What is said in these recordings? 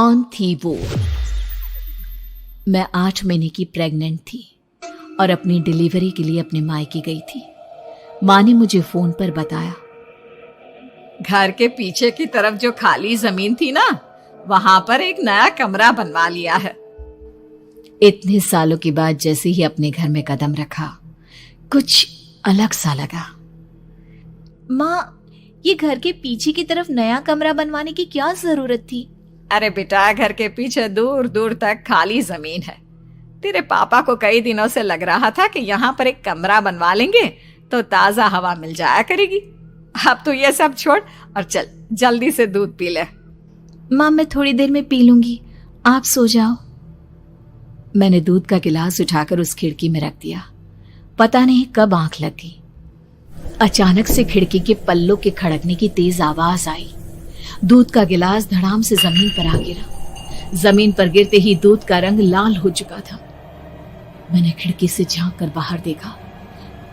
कौन थी वो? मैं 8 महीने की प्रेग्नेंट थी और अपनी डिलीवरी के लिए अपने मायके गई थी। माँ ने मुझे फोन पर बताया, घर के पीछे की तरफ जो खाली जमीन थी ना, वहां पर एक नया कमरा बनवा लिया है। इतने सालों के बाद जैसे ही अपने घर में कदम रखा, कुछ अलग सा लगा। माँ, ये घर के पीछे की तरफ नया कमरा बनवाने की क्या जरूरत थी? अरे बेटा, घर के पीछे दूर दूर तक खाली जमीन है। तेरे पापा को कई दिनों से लग रहा था कि यहाँ पर एक कमरा बनवा लेंगे तो ताजा हवा मिल जाया करेगी। अब तो ये सब छोड़ और चल जल्दी से दूध पी ले। माँ, मैं थोड़ी देर में पी लूंगी, आप सो जाओ। मैंने दूध का गिलास उठाकर उस खिड़की में रख दिया। पता नहीं कब आंख लगी। अचानक से खिड़की के पल्लों के खड़कने की तेज आवाज आई। दूध का गिलास धड़ाम से जमीन पर आ गिरा। जमीन पर गिरते ही दूध का रंग लाल हो चुका था। मैंने खिड़की से झांक कर बाहर देखा।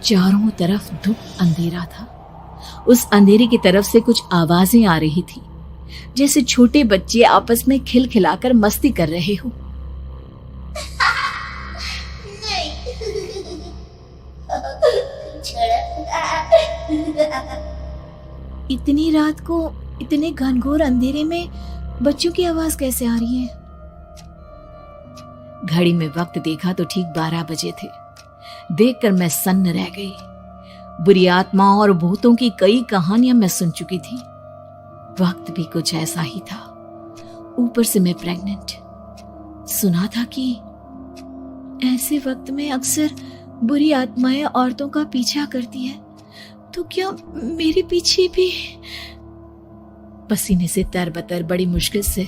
चारों तरफ धूप अंधेरा था। उस अंधेरे की तरफ से कुछ आवाजें आ रही थी, जैसे छोटे बच्चे आपस में खिलखिलाकर मस्ती कर रहे हो। इतनी रात को इतने घनघोर अंधेरे में बच्चों की आवाज कैसे आ रही है? घड़ी में वक्त देखा तो ठीक 12 बजे थे। देखकर मैं सन्न रह गई। बुरी आत्माओं और भूतों की कई कहानियां मैं सुन चुकी थी। वक्त भी कुछ ऐसा ही था। ऊपर से मैं प्रेग्नेंट। सुना था कि ऐसे वक्त में अक्सर बुरी आत्माएं औरतों का पीछा करती है, तो क्या मेरे पीछे भी? पसीने से तरबतर बड़ी मुश्किल से,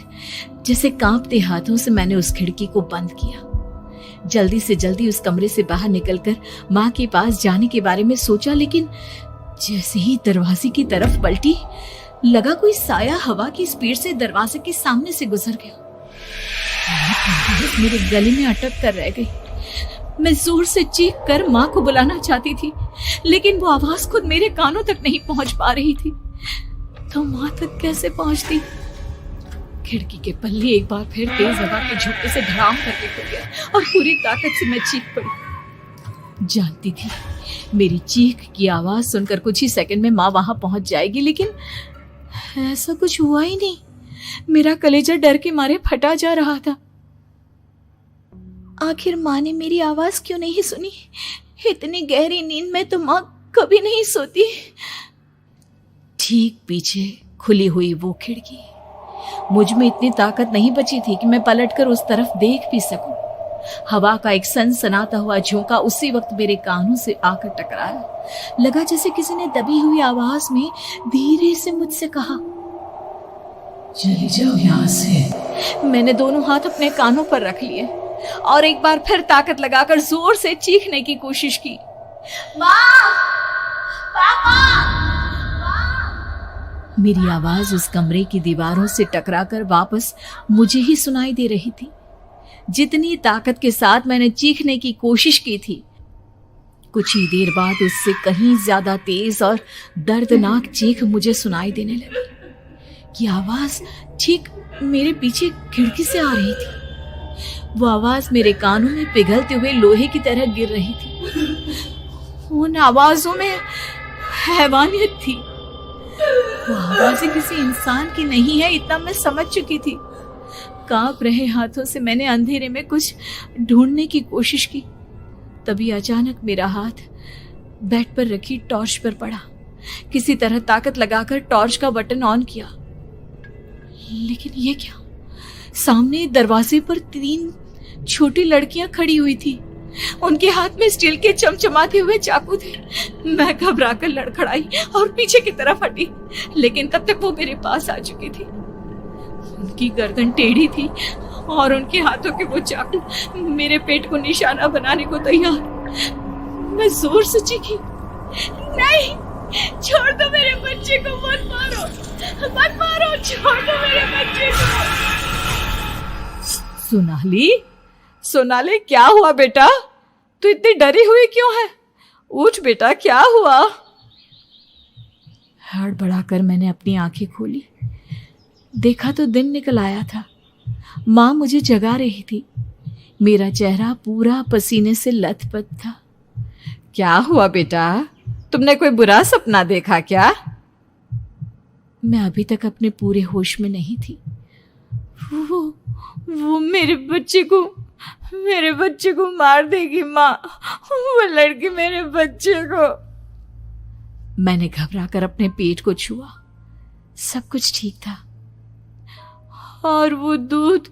जैसे कांपते हाथों से मैंने उस खिड़की को बंद किया। जल्दी से जल्दी उस कमरे से बाहर निकलकर माँ के पास जाने के बारे में सोचा, लेकिन जैसे ही दरवाजे की तरफ पलटी, लगा कोई साया हवा की स्पीड से दरवाजे के सामने से गुजर गया। मेरे गले में अटक कर रह गई। मैं जोर से चीख कर माँ को बुलाना चाहती थी, लेकिन वो आवाज खुद मेरे कानों तक नहीं पहुंच पा रही थी। तो माँ तक कैसे पहुंचती? खिड़की के पल्ले एक बार फिर तेज हवा के झोंके से धड़ाम करके खुल गया और पूरी ताकत से मैं चीख पड़ी। जानती थी मेरी चीख की आवाज सुनकर कुछ ही सेकंड में माँ वहां पहुंच जाएगी, लेकिन ऐसा कुछ हुआ ही नहीं। मेरा कलेजा डर के मारे फटा जा रहा था। आखिर माँ ने मेरी आवाज क्यों नहीं सुनी? इतनी गहरी नींद में तो माँ कभी नहीं सोती। ठीक पीछे खुली हुई वो खिड़की। मुझ में इतनी ताकत नहीं बची थी कि मैं पलटकर उस तरफ देख भी सकूं। हवा का एक सनसनाता हुआ झोंका उसी वक्त मेरे कानों से आकर टकराया। लगा जैसे किसी ने दबी हुई आवाज में धीरे से मुझसे कहा, चली जाओ यहाँ से। मैंने दोनों हाथ अपने कानों पर रख लिए और एक बार फिर ताकत लगाकर जोर से चीखने की कोशिश की। माँ! पापा! मेरी आवाज उस कमरे की दीवारों से टकराकर वापस मुझे ही सुनाई दे रही थी। जितनी ताकत के साथ मैंने चीखने की कोशिश की थी, कुछ ही देर बाद उससे कहीं ज्यादा तेज और दर्दनाक चीख मुझे सुनाई देने लगी। ये आवाज ठीक मेरे पीछे खिड़की से आ रही थी। वो आवाज मेरे कानों में पिघलते हुए लोहे की तरह गिर रही थी। उन आवाजों में हैवानियत थी। वो आवाजें किसी इंसान की नहीं है, इतना मैं समझ चुकी थी। कांप रहे हाथों से मैंने अंधेरे में कुछ ढूंढने की कोशिश की। तभी अचानक मेरा हाथ बेड पर रखी टॉर्च पर पड़ा। किसी तरह ताकत लगाकर टॉर्च का बटन ऑन किया, लेकिन ये क्या? सामने दरवाजे पर 3 छोटी लड़कियां खड़ी हुई थी। उनके हाथ में स्टील के चमचमाते हुए चाकू थे। मैं घबराकर लड़खड़ाई और पीछे की तरफ हटी, लेकिन तब तक वो मेरे पास आ चुकी थी। उनकी गर्दन टेढ़ी थी और उनके हाथों के वो चाकू मेरे पेट को निशाना बनाने को तैयार। मैं जोर से चीखी, नहीं, छोड़ दो मेरे बच्चे को, मत मारो, मत मारो, छोड़ दो मेरे बच्चे को। सोनाली, क्या हुआ बेटा? तू इतनी डरी हुई क्यों है? उठ बेटा, क्या हुआ? हड़बड़ाकर मैंने अपनी आंखें खोली। देखा तो दिन निकल आया था। माँ मुझे जगा रही थी। मेरा चेहरा पूरा पसीने से लथपथ था। क्या हुआ बेटा, तुमने कोई बुरा सपना देखा क्या? मैं अभी तक अपने पूरे होश में नहीं थी। वो मेरे बच्चे को मार देगी माँ। वो लड़की मेरे बच्चे को। मैंने घबराकर अपने पेट को छुआ। सब कुछ ठीक था। और वो दूध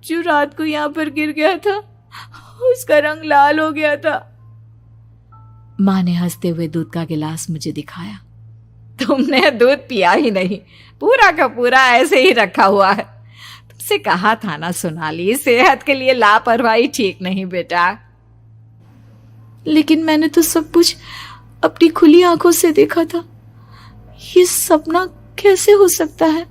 जो रात को यहाँ पर गिर गया था, उसका रंग लाल हो गया था। माँ ने हंसते हुए दूध का गिलास मुझे दिखाया। तुमने दूध पिया ही नहीं, पूरा का पूरा ऐसे ही रखा हुआ है। तुमसे कहा था ना सोनाली, सेहत के लिए लापरवाही ठीक नहीं बेटा। लेकिन मैंने तो सब कुछ अपनी खुली आंखों से देखा था। ये सपना कैसे हो सकता है?